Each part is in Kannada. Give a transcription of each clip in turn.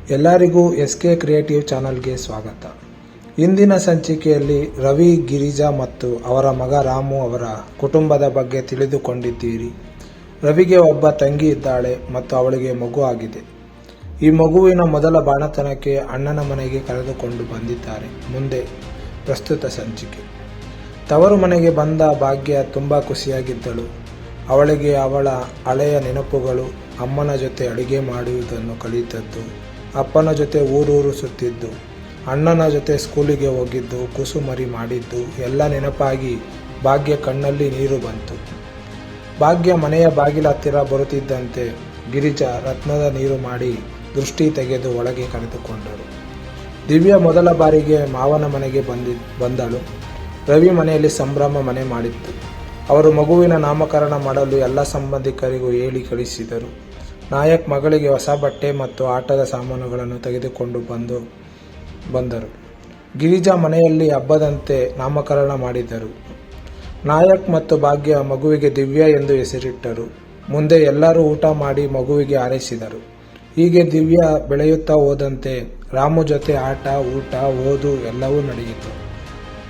ಎಲ್ಲರಿಗೂ SK ಕ್ರಿಯೇಟಿವ್ ಚಾನಲ್ಗೆ ಸ್ವಾಗತ. ಇಂದಿನ ಸಂಚಿಕೆಯಲ್ಲಿ ರವಿ, ಗಿರಿಜಾ ಮತ್ತು ಅವರ ಮಗ ರಾಮು ಅವರ ಕುಟುಂಬದ ಬಗ್ಗೆ ತಿಳಿದುಕೊಂಡಿದ್ದೀರಿ. ರವಿಗೆ ಒಬ್ಬ ತಂಗಿ ಇದ್ದಾಳೆ ಮತ್ತು ಅವಳಿಗೆ ಮಗು ಆಗಿದೆ. ಈ ಮಗುವಿನ ಮೊದಲ ಬಾಣತನಕ್ಕೆ ಅಣ್ಣನ ಮನೆಗೆ ಕರೆದುಕೊಂಡು ಬಂದಿದ್ದಾರೆ. ಮುಂದೆ ಪ್ರಸ್ತುತ ಸಂಚಿಕೆ. ತವರು ಮನೆಗೆ ಬಂದ ಭಾಗ್ಯ ತುಂಬ ಖುಷಿಯಾಗಿದ್ದಳು. ಅವಳಿಗೆ ಅವಳ ಹಳೆಯ ನೆನಪುಗಳು, ಅಮ್ಮನ ಜೊತೆ ಅಡುಗೆ ಮಾಡುವುದನ್ನು ಕಲಿತದ್ದು, ಅಪ್ಪನ ಜೊತೆ ಊರೂರು ಸುತ್ತಿದ್ದು, ಅಣ್ಣನ ಜೊತೆ ಸ್ಕೂಲಿಗೆ ಹೋಗಿದ್ದು, ಕುಸುಮರಿ ಮಾಡಿದ್ದು ಎಲ್ಲ ನೆನಪಾಗಿ ಭಾಗ್ಯ ಕಣ್ಣಲ್ಲಿ ನೀರು ಬಂತು. ಭಾಗ್ಯ ಮನೆಯ ಬಾಗಿಲ ಹತ್ತಿರ ಬರುತ್ತಿದ್ದಂತೆ ಗಿರಿಜಾ ರತ್ನದ ನೀರು ಮಾಡಿ ದೃಷ್ಟಿ ತೆಗೆದು ಒಳಗೆ ಕರೆದುಕೊಂಡರು. ದಿವ್ಯ ಮೊದಲ ಬಾರಿಗೆ ಮಾವನ ಮನೆಗೆ ಬಂದಳು. ರವಿ ಮನೆಯಲ್ಲಿ ಸಂಭ್ರಮ ಮನೆ ಮಾಡಿತ್ತು. ಅವರು ಮಗುವಿನ ನಾಮಕರಣ ಮಾಡಲು ಎಲ್ಲ ಸಂಬಂಧಿಕರಿಗೂ ಹೇಳಿ ಕಳಿಸಿದರು. ನಾಯಕ್ ಮಗಳಿಗೆ ಹೊಸ ಬಟ್ಟೆ ಮತ್ತು ಆಟದ ಸಾಮಾನುಗಳನ್ನು ತೆಗೆದುಕೊಂಡು ಬಂದರು. ಗಿರಿಜಾ ಮನೆಯಲ್ಲಿ ಹಬ್ಬದಂತೆ ನಾಮಕರಣ ಮಾಡಿದರು. ನಾಯಕ್ ಮತ್ತು ಭಾಗ್ಯ ಮಗುವಿಗೆ ದಿವ್ಯ ಎಂದು ಹೆಸರಿಟ್ಟರು. ಮುಂದೆ ಎಲ್ಲರೂ ಊಟ ಮಾಡಿ ಮಗುವಿಗೆ ಹಾರೈಸಿದರು. ಹೀಗೆ ದಿವ್ಯ ಬೆಳೆಯುತ್ತಾ ಹೋದಂತೆ ರಾಮು ಜೊತೆ ಆಟ, ಊಟ, ಓದು ಎಲ್ಲವೂ ನಡೆಯಿತು.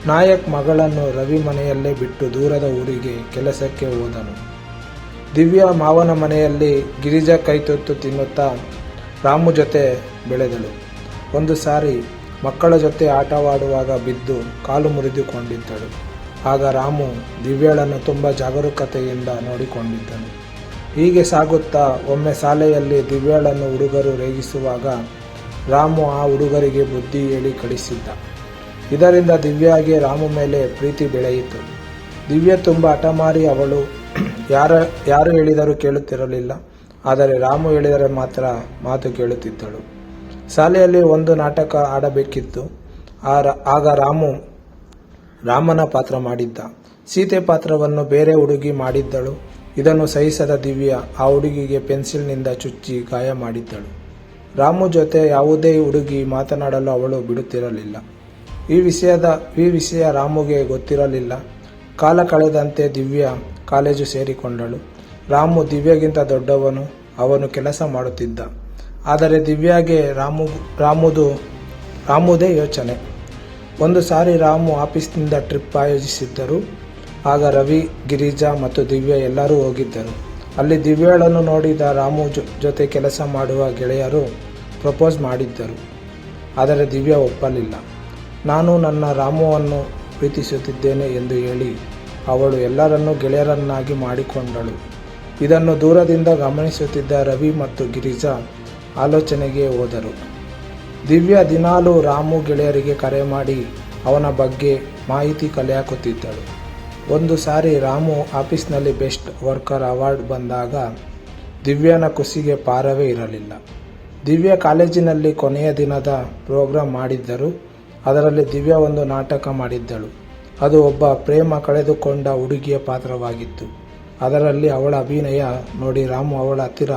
ನಾಯಕ್ ಮಗಳನ್ನು ರವಿ ಮನೆಯಲ್ಲೇ ಬಿಟ್ಟು ದೂರದ ಊರಿಗೆ ಕೆಲಸಕ್ಕೆ ಹೋದನು. ದಿವ್ಯ ಮಾವನ ಮನೆಯಲ್ಲಿ ಗಿರಿಜಾ ಕೈತುತ್ತು ತಿನ್ನುತ್ತಾ ರಾಮು ಜೊತೆ ಬೆಳೆದಳು. ಒಂದು ಸಾರಿ ಮಕ್ಕಳ ಜೊತೆ ಆಟವಾಡುವಾಗ ಬಿದ್ದು ಕಾಲು ಮುರಿದುಕೊಂಡಿದ್ದಳು. ಆಗ ರಾಮು ದಿವ್ಯಳನ್ನು ತುಂಬ ಜಾಗರೂಕತೆಯಿಂದ ನೋಡಿಕೊಂಡಿದ್ದನು. ಹೀಗೆ ಸಾಗುತ್ತಾ ಒಮ್ಮೆ ಶಾಲೆಯಲ್ಲಿ ದಿವ್ಯಳನ್ನು ಹುಡುಗರು ರೇಗಿಸುವಾಗ ರಾಮು ಆ ಹುಡುಗರಿಗೆ ಬುದ್ಧಿ ಹೇಳಿ ಕಳಿಸಿದ್ದ. ಇದರಿಂದ ದಿವ್ಯಾಗೆ ರಾಮು ಮೇಲೆ ಪ್ರೀತಿ ಬೆಳೆಯಿತು. ದಿವ್ಯ ತುಂಬ ಹಠಮಾರಿ. ಅವಳು ಯಾರು ಹೇಳಿದರೂ ಕೇಳುತ್ತಿರಲಿಲ್ಲ. ಆದರೆ ರಾಮು ಹೇಳಿದರೆ ಮಾತ್ರ ಮಾತು ಕೇಳುತ್ತಿದ್ದಳು. ಶಾಲೆಯಲ್ಲಿ ಒಂದು ನಾಟಕ ಆಡಬೇಕಿತ್ತು. ಆಗ ರಾಮನ ಪಾತ್ರ ಮಾಡಿದ್ದ. ಸೀತೆ ಪಾತ್ರವನ್ನು ಬೇರೆ ಹುಡುಗಿ ಮಾಡಿದ್ದಳು. ಇದನ್ನು ಸಹಿಸದ ದಿವ್ಯ ಆ ಹುಡುಗಿಗೆ ಪೆನ್ಸಿಲ್ನಿಂದ ಚುಚ್ಚಿ ಗಾಯ ಮಾಡಿದ್ದಳು. ರಾಮು ಜೊತೆ ಯಾವುದೇ ಹುಡುಗಿ ಮಾತನಾಡಲು ಅವಳು ಬಿಡುತ್ತಿರಲಿಲ್ಲ. ಈ ವಿಷಯ ರಾಮುಗೆ ಗೊತ್ತಿರಲಿಲ್ಲ. ಕಾಲ ಕಳೆದಂತೆ ದಿವ್ಯ ಕಾಲೇಜು ಸೇರಿಕೊಂಡಳು. ರಾಮು ದಿವ್ಯಗಿಂತ ದೊಡ್ಡವನು. ಅವನು ಕೆಲಸ ಮಾಡುತ್ತಿದ್ದ. ಆದರೆ ದಿವ್ಯಾಗೆ ರಾಮುದೇ ಯೋಚನೆ. ಒಂದು ಸಾರಿ ರಾಮು ಆಫೀಸ್ನಿಂದ ಟ್ರಿಪ್ ಆಯೋಜಿಸಿದ್ದರು. ಆಗ ರವಿ, ಗಿರಿಜಾ ಮತ್ತು ದಿವ್ಯ ಎಲ್ಲರೂ ಹೋಗಿದ್ದರು. ಅಲ್ಲಿ ದಿವ್ಯಳನ್ನು ನೋಡಿದ ರಾಮು ಜೊತೆ ಕೆಲಸ ಮಾಡುವ ಗೆಳೆಯರು ಪ್ರಪೋಸ್ ಮಾಡಿದ್ದರು. ಆದರೆ ದಿವ್ಯ ಒಪ್ಪಲಿಲ್ಲ. ನಾನು ನನ್ನ ರಾಮುವನ್ನು ಪ್ರೀತಿಸುತ್ತಿದ್ದೇನೆ ಎಂದು ಹೇಳಿ ಅವಳು ಎಲ್ಲರನ್ನೂ ಗೆಳೆಯರನ್ನಾಗಿ ಮಾಡಿಕೊಂಡಳು. ಇದನ್ನು ದೂರದಿಂದ ಗಮನಿಸುತ್ತಿದ್ದ ರವಿ ಮತ್ತು ಗಿರಿಜಾ ಆಲೋಚನೆಗೆ ಹೋದರು. ದಿವ್ಯ ದಿನಾಲೂ ರಾಮು ಗೆಳೆಯರಿಗೆ ಕರೆ ಮಾಡಿ ಅವನ ಬಗ್ಗೆ ಮಾಹಿತಿ ಕಲೆ ಹಾಕುತ್ತಿದ್ದಳು. ಒಂದು ಸಾರಿ ರಾಮು ಆಫೀಸ್ನಲ್ಲಿ ಬೆಸ್ಟ್ ವರ್ಕರ್ ಅವಾರ್ಡ್ ಬಂದಾಗ ದಿವ್ಯನ ಖುಷಿಗೆ ಪಾರವೇ ಇರಲಿಲ್ಲ. ದಿವ್ಯ ಕಾಲೇಜಿನಲ್ಲಿ ಕೊನೆಯ ದಿನದ ಪ್ರೋಗ್ರಾಂ ಮಾಡಿದ್ದರು. ಅದರಲ್ಲಿ ದಿವ್ಯ ಒಂದು ನಾಟಕ ಮಾಡಿದ್ದಳು. ಅದು ಒಬ್ಬ ಪ್ರೇಮ ಕಳೆದುಕೊಂಡ ಹುಡುಗಿಯ ಪಾತ್ರವಾಗಿತ್ತು. ಅದರಲ್ಲಿ ಅವಳ ಅಭಿನಯ ನೋಡಿ ರಾಮು ಅವಳ ಹತ್ತಿರ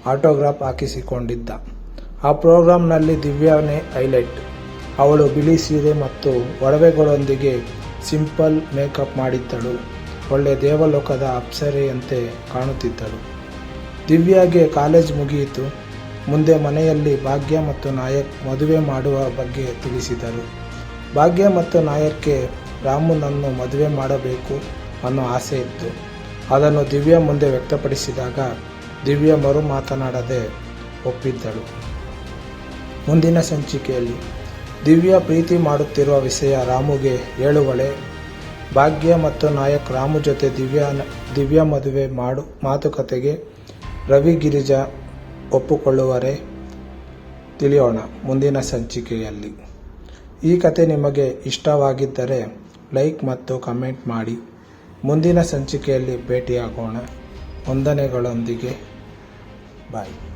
ಆಟೋಗ್ರಾಫ್ ಹಾಕಿಸಿಕೊಂಡಿದ್ದ. ಆ ಪ್ರೋಗ್ರಾಂನಲ್ಲಿ ದಿವ್ಯನೇ ಹೈಲೈಟ್. ಅವಳು ಬಿಳಿ ಸೀರೆ ಮತ್ತು ಒಡವೆಗಳೊಂದಿಗೆ ಸಿಂಪಲ್ ಮೇಕಪ್ ಮಾಡಿದ್ದಳು. ಒಳ್ಳೆ ದೇವಲೋಕದ ಅಪ್ಸರೆಯಂತೆ ಕಾಣುತ್ತಿದ್ದಳು. ದಿವ್ಯಾಗೆ ಕಾಲೇಜ್ ಮುಗಿಯಿತು. ಮುಂದೆ ಮನೆಯಲ್ಲಿ ಭಾಗ್ಯ ಮತ್ತು ನಾಯಕ್ ಮದುವೆ ಮಾಡುವ ಬಗ್ಗೆ ತಿಳಿಸಿದರು. ಭಾಗ್ಯ ಮತ್ತು ನಾಯಕ್ಗೆ ರಾಮುನನ್ನು ಮದುವೆ ಮಾಡಬೇಕು ಅನ್ನೋ ಆಸೆ ಇತ್ತು. ಅದನ್ನು ದಿವ್ಯ ಮುಂದೆ ವ್ಯಕ್ತಪಡಿಸಿದಾಗ ದಿವ್ಯ ಮರು ಮಾತನಾಡದೆ ಒಪ್ಪಿದ್ದಳು. ಮುಂದಿನ ಸಂಚಿಕೆಯಲ್ಲಿ ದಿವ್ಯ ಪ್ರೀತಿ ಮಾಡುತ್ತಿರುವ ವಿಷಯ ರಾಮುಗೆ ಹೇಳುವಳೆ? ಭಾಗ್ಯ ಮತ್ತು ನಾಯಕ್ ರಾಮು ಜೊತೆ ದಿವ್ಯ ಮದುವೆ ಮಾತುಕತೆಗೆ ರವಿ, ಗಿರಿಜಾ ಒಪ್ಪಿಕೊಳ್ಳುವರೆ? ತಿಳಿಯೋಣ ಮುಂದಿನ ಸಂಚಿಕೆಯಲ್ಲಿ. ಈ ಕತೆ ನಿಮಗೆ ಇಷ್ಟವಾಗಿದ್ದರೆ ಲೈಕ್ ಮತ್ತು ಕಮೆಂಟ್ ಮಾಡಿ. ಮುಂದಿನ ಸಂಚಿಕೆಯಲ್ಲಿ ಭೇಟಿಯಾಗೋಣ. ವಂದನೆಗಳೊಂದಿಗೆ ಬಾಯ್.